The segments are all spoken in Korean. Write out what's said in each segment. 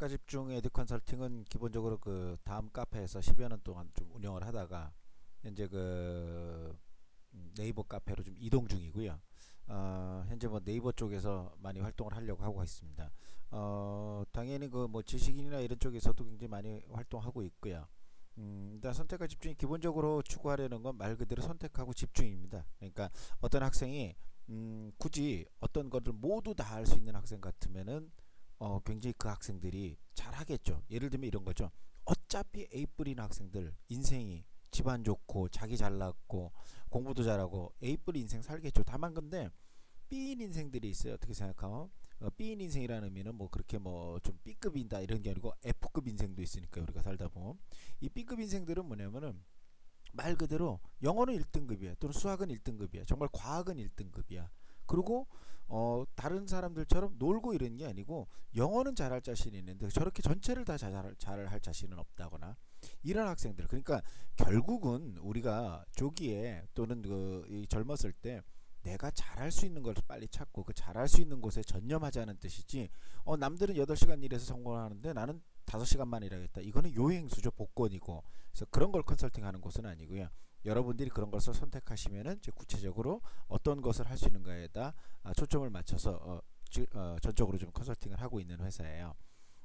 선택과 집중 에듀 컨설팅은 기본적으로 그 다음 카페에서 10여 년 동안 좀 운영을 하다가 현재 그 네이버 카페로 좀 이동 중이고요. 현재 뭐 네이버 쪽에서 많이 활동을 하려고 하고 있습니다. 당연히 그 뭐 지식인이나 이런 쪽에서도 굉장히 많이 활동하고 있고요. 일단 선택과 집중이 기본적으로 추구하려는 건 말 그대로 선택하고 집중입니다. 그러니까 어떤 학생이 굳이 어떤 것을 모두 다 할 수 있는 학생 같으면은 굉장히 그 학생들이 잘하겠죠. 예를 들면 이런 거죠. 어차피 A 뿌리는 학생들 인생이 집안 좋고 자기 잘났고 공부도 잘하고 A 뿌리 인생 살겠죠. 다만 근데 B인 인생들이 있어요. 어떻게 생각하면 B인 인생이라는 의미는 뭐 그렇게 뭐 좀 B급이다 이런 게 아니고 F급 인생도 있으니까 우리가 살다 보면 이 B급 인생들은 뭐냐면은 말 그대로 영어는 1등급이야. 또는 수학은 1등급이야. 정말 과학은 1등급이야. 그리고 다른 사람들처럼 놀고 이런 게 아니고 영어는 잘할 자신이 있는데 저렇게 전체를 다 잘할 자신은 없다거나 이런 학생들. 그러니까 결국은 우리가 조기에 또는 이 젊었을 때 내가 잘할 수 있는 걸 빨리 찾고 그 잘할 수 있는 곳에 전념하자는 뜻이지. 남들은 8시간 일해서 성공하는데 나는 5시간만 일하겠다. 이거는 요행수죠. 복권이고. 그래서 그런 걸 컨설팅하는 곳은 아니고요. 여러분들이 그런 것을 선택하시면은 이제 구체적으로 어떤 것을 할 수 있는가에다 초점을 맞춰서 전적으로 좀 컨설팅을 하고 있는 회사예요.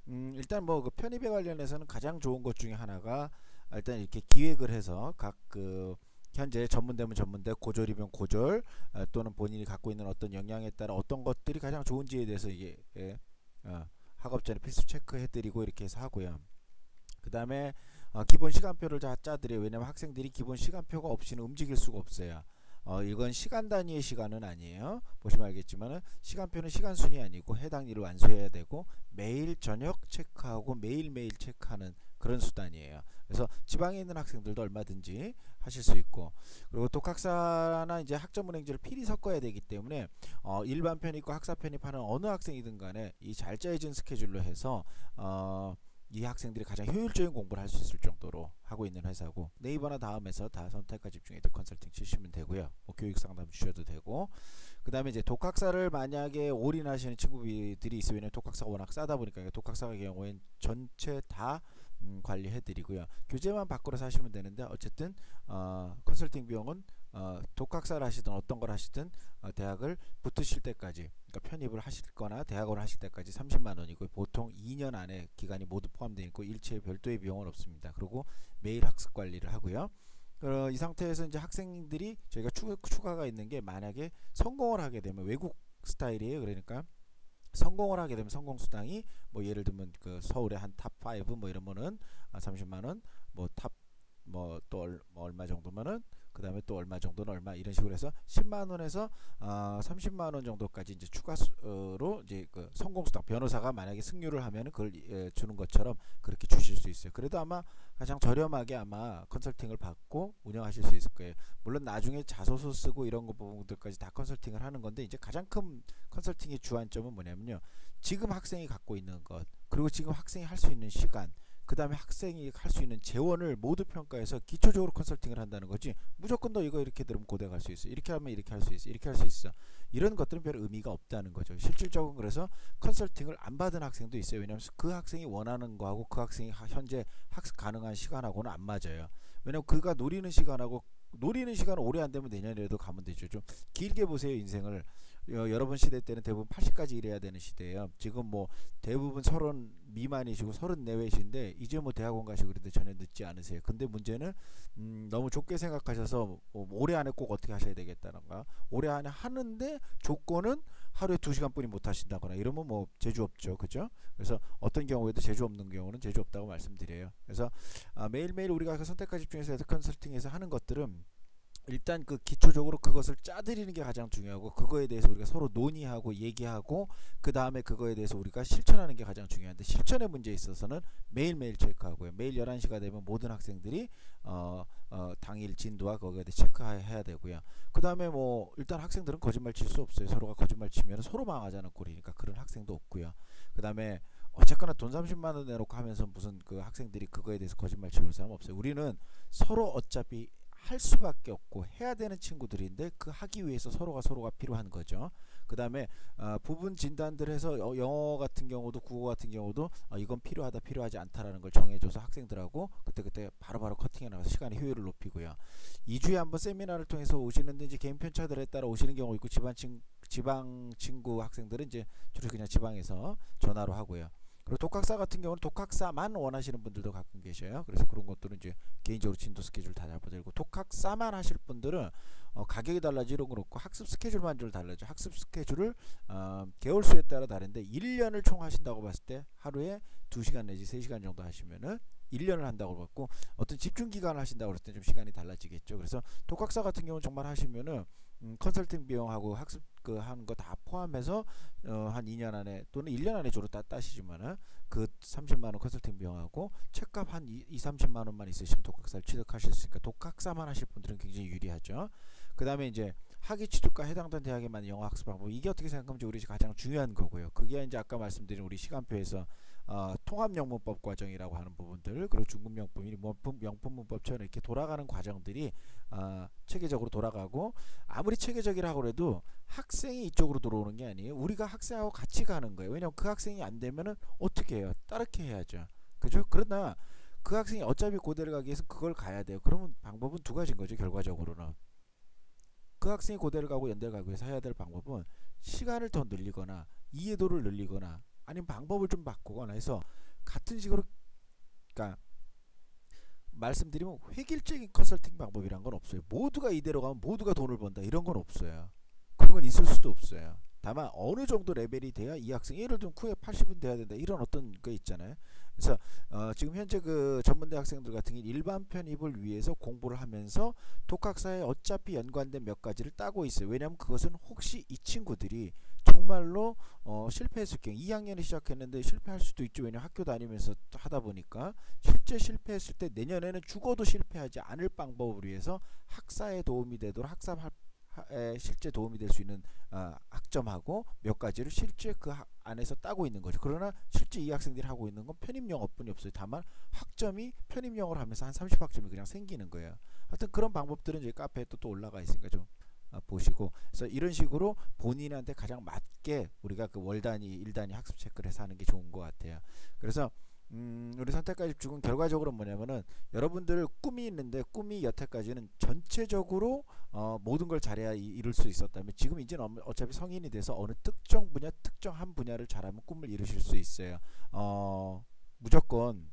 일단 뭐 그 편입에 관련해서는 가장 좋은 것 중에 하나가 일단 이렇게 기획을 해서 각 그 현재 전문대면 전문대, 고졸이면 고졸, 또는 본인이 갖고 있는 어떤 역량에 따라 어떤 것들이 가장 좋은지에 대해서 이게 학업 전에 필수 체크해드리고 이렇게 해서 하고요. 그 다음에 기본 시간표를 다 짜드려요. 왜냐면 학생들이 기본 시간표가 없이는 움직일 수가 없어요. 이건 시간 단위의 시간은 아니에요. 보시면 알겠지만은 시간표는 시간순이 아니고 해당 일을 완수해야 되고 매일 저녁 체크하고 매일매일 체크하는 그런 수단이에요. 그래서 지방에 있는 학생들도 얼마든지 하실 수 있고, 그리고 독학사나 이제 학점 운행지를 필히 섞어야 되기 때문에 일반 편입과 학사 편입하는 어느 학생이든 간에 이 잘 짜여진 스케줄로 해서 이 학생들이 가장 효율적인 공부를 할 수 있을 정도로 하고 있는 회사고, 네이버나 다음에서 다 선택과 집중에 대해 컨설팅 치시면 되고요. 뭐 교육 상담 주셔도 되고, 그 다음에 이제 독학사를 만약에 올인하시는 친구들이 있으면 독학사가 워낙 싸다 보니까 독학사의 경우엔 전체 다 관리해드리고요. 교재만 바꾸러 사시면 되는데 어쨌든 컨설팅 비용은 독학사를 하시든 어떤 걸 하시든 대학을 붙으실 때까지, 그러니까 편입을 하실거나 대학원을 하실 때까지 30만 원이고 보통 2년 안에 기간이 모두 포함되어 있고 일체의 별도의 비용은 없습니다. 그리고 매일 학습 관리를 하고요. 이 상태에서 이제 학생들이 저희가 추가가 있는 게, 만약에 성공을 하게 되면 외국 스타일이에요. 그러니까 성공을 하게 되면 성공 수당이 뭐 예를 들면 그 서울의 한 탑 5 뭐 이러면은 30만 원, 뭐 탑 뭐 또 얼마 정도면은 그 다음에 또 얼마 정도는 얼마, 이런 식으로 해서 10만 원에서 30만 원 정도까지 이제 추가로 이제 그 성공수당, 변호사가 만약에 승률을 하면은 그걸 주는 것처럼 그렇게 주실 수 있어요. 그래도 아마 가장 저렴하게 아마 컨설팅을 받고 운영하실 수 있을 거예요. 물론 나중에 자소서 쓰고 이런 거 부분들까지 다 컨설팅을 하는 건데, 이제 가장 큰 컨설팅의 주안점은 뭐냐면요, 지금 학생이 갖고 있는 것, 그리고 지금 학생이 할 수 있는 시간, 그 다음에 학생이 할 수 있는 재원을 모두 평가해서 기초적으로 컨설팅을 한다는 거지, 무조건 너 이거 이렇게 들으면 고대 갈 수 있어, 이렇게 하면 이렇게 할 수 있어, 이렇게 할 수 있어, 이런 것들은 별 의미가 없다는 거죠. 실질적으로 그래서 컨설팅을 안 받은 학생도 있어요. 왜냐하면 그 학생이 원하는 거하고 그 학생이 현재 학습 가능한 시간하고는 안 맞아요. 왜냐하면 그가 노리는 시간하고, 노리는 시간은 오래 안 되면 내년에도 가면 되죠. 좀 길게 보세요, 인생을. 여러분 시대 때는 대부분 80까지 일해야 되는 시대예요. 지금 뭐 대부분 30 미만이시고 30 내외신데 이제 뭐 대학원 가시고 그래도 전혀 늦지 않으세요. 근데 문제는 너무 좁게 생각하셔서 올해 안에 꼭 어떻게 하셔야 되겠다는가, 올해 안에 하는데 조건은 하루에 2시간 뿐이 못 하신다거나 이러면 뭐 재주 없죠. 그죠? 그래서 어떤 경우에도 재주 없는 경우는 재주 없다고 말씀드려요. 그래서 매일매일 우리가 그 선택과 집중해서 컨설팅에서 하는 것들은 일단 그 기초적으로 그것을 짜드리는 게 가장 중요하고, 그거에 대해서 우리가 서로 논의하고 얘기하고 그 다음에 그거에 대해서 우리가 실천하는 게 가장 중요한데, 실천의 문제에 있어서는 매일매일 체크하고요. 매일 11시가 되면 모든 학생들이 당일 진도와 거기에 대해 체크해야 되고요. 그 다음에 뭐 일단 학생들은 거짓말 칠 수 없어요. 서로가 거짓말 치면 서로 망하자는 꼴이니까 그런 학생도 없고요. 그 다음에 어쨌거나 돈 30만 원 내놓고 하면서 무슨 그 학생들이 그거에 대해서 거짓말 치고 그런 사람 없어요. 우리는 서로 어차피 할 수밖에 없고 해야 되는 친구들인데 그 하기 위해서 서로가 필요한 거죠. 그 다음에 부분 진단들 해서 영어 같은 경우도 국어 같은 경우도 이건 필요하다 필요하지 않다라는 걸 정해줘서 학생들하고 그때 바로바로 커팅해 나가서 시간의 효율을 높이고요. 2주에 한번 세미나를 통해서 오시는데 이제 개인 편차들에 따라 오시는 경우 있고 지방 친구 학생들은 이제 주로 그냥 지방에서 전화로 하고요. 그리고 독학사 같은 경우는 독학사만 원하시는 분들도 가끔 계셔요. 그래서 그런 것들은 이제 개인적으로 진도 스케줄 다 잡아드리고, 독학사만 하실 분들은 가격이 달라지고 이런 건 없고 학습 스케줄만 좀 달라져. 학습 스케줄을 개월수에 따라 다른데 1년을 총 하신다고 봤을 때 하루에 2시간 내지 3시간 정도 하시면은 1년을 한다고 봤고, 어떤 집중 기간을 하신다고 그랬을 때 좀 시간이 달라지겠죠. 그래서 독학사 같은 경우는 정말 하시면은 컨설팅 비용하고 학습 그 하는 거 다 포함해서 한 2년 안에 또는 1년 안에 주로 따시지만은 그 30만원 컨설팅 비용하고 책값 한 30만원만 있으시면 독학사를 취득하실 수 있으니까 독학사만 하실 분들은 굉장히 유리하죠. 그 다음에 이제 학위 취득과 해당된 대학에만 영어 학습 방법, 이게 어떻게 생각하면 우리 가장 중요한 거고요. 그게 이제 아까 말씀드린 우리 시간표에서 통합영문법 과정이라고 하는 부분들, 그리고 중급명품, 명품문법처럼 이렇게 돌아가는 과정들이 체계적으로 돌아가고, 아무리 체계적이라고 해도 학생이 이쪽으로 들어오는 게 아니에요. 우리가 학생하고 같이 가는 거예요. 왜냐면 그 학생이 안 되면은 어떻게 해요? 따르게 해야죠. 그죠? 그러나 그 학생이 어차피 고대를 가기 위해서 그걸 가야 돼요. 그러면 방법은 두 가지인 거죠. 결과적으로는 그 학생이 고대를 가고 연대를 가기 위해서 해야 될 방법은 시간을 더 늘리거나 이해도를 늘리거나 아니면 방법을 좀 바꾸거나 해서 같은 식으로, 그러니까 말씀드리면 획일적인 컨설팅 방법이란 건 없어요. 모두가 이대로 가면 모두가 돈을 번다 이런 건 없어요. 그런 건 있을 수도 없어요. 다만 어느 정도 레벨이 돼야 이 학생, 예를 들면 쿠에 80은 돼야 된다 이런 어떤 거 있잖아요. 그래서 지금 현재 그 전문대 학생들 같은 경우 일반 편입을 위해서 공부를 하면서 독학사에 어차피 연관된 몇 가지를 따고 있어요. 왜냐하면 그것은 혹시 이 친구들이 정말로 실패했을 경우, 2학년에 시작했는데 실패할 수도 있죠. 왜냐하면 학교 다니면서 하다 보니까 실제 실패했을 때 내년에는 죽어도 실패하지 않을 방법을 위해서 학사에 도움이 되도록 실제 도움이 될 수 있는 학점하고 몇 가지를 실제 그 안에서 따고 있는 거죠. 그러나 실제 이 학생들이 하고 있는 건 편입영어뿐이 없어요. 다만 학점이 편입영어를 하면서 한 30학점이 그냥 생기는 거예요. 하여튼 그런 방법들은 저희 카페에 또 올라가 있으니까 좀 보시고, 그래서 이런 식으로 본인한테 가장 맞게 우리가 그 월 단위, 일 단위 학습 체크를 해서 하는 게 좋은 것 같아요. 그래서 우리 선택과 집중은 결과적으로 뭐냐면은, 여러분들 꿈이 있는데 꿈이 여태까지는 전체적으로 모든 걸 잘해야 이룰 수 있었다면, 지금 이제는 어차피 성인이 돼서 어느 특정 분야, 특정 한 분야를 잘하면 꿈을 이루실 수 있어요. 무조건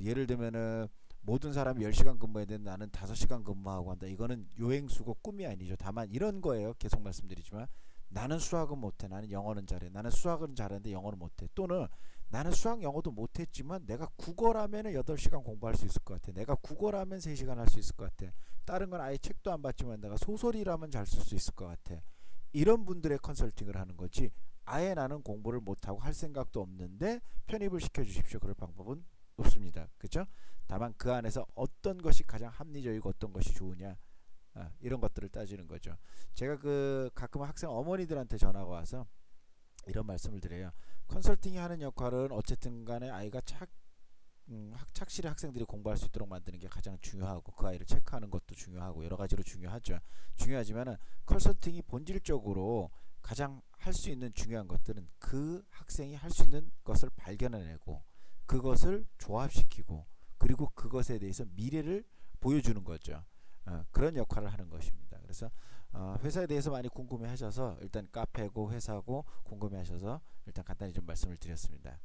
예를 들면은 모든 사람이 10시간 근무해야 되는데 나는 5시간 근무하고 한다. 이거는 요행수고 꿈이 아니죠. 다만 이런 거예요. 계속 말씀드리지만, 나는 수학은 못해, 나는 영어는 잘해, 나는 수학은 잘하는데 영어는 못해, 또는 나는 수학 영어도 못했지만 내가 국어라면 8시간 공부할 수 있을 것 같아, 내가 국어라면 3시간 할 수 있을 것 같아, 다른 건 아예 책도 안 봤지만 내가 소설이라면 잘 쓸 수 있을 것 같아, 이런 분들의 컨설팅을 하는 거지, 아예 나는 공부를 못하고 할 생각도 없는데 편입을 시켜주십시오, 그럴 방법은 없습니다. 그렇죠? 다만 그 안에서 어떤 것이 가장 합리적이고 어떤 것이 좋으냐, 이런 것들을 따지는 거죠. 제가 가끔 학생 어머니들한테 전화가 와서 이런 말씀을 드려요. 컨설팅이 하는 역할은 어쨌든 간에 아이가 착실히 학생들이 공부할 수 있도록 만드는 게 가장 중요하고, 그 아이를 체크하는 것도 중요하고 여러 가지로 중요하죠. 중요하지만은 컨설팅이 본질적으로 가장 할 수 있는 중요한 것들은 그 학생이 할 수 있는 것을 발견해내고 그것을 조합시키고 그리고 그것에 대해서 미래를 보여주는 거죠. 그런 역할을 하는 것입니다. 그래서 회사에 대해서 많이 궁금해 하셔서, 일단 카페고 회사고 궁금해 하셔서 일단 간단히 좀 말씀을 드렸습니다.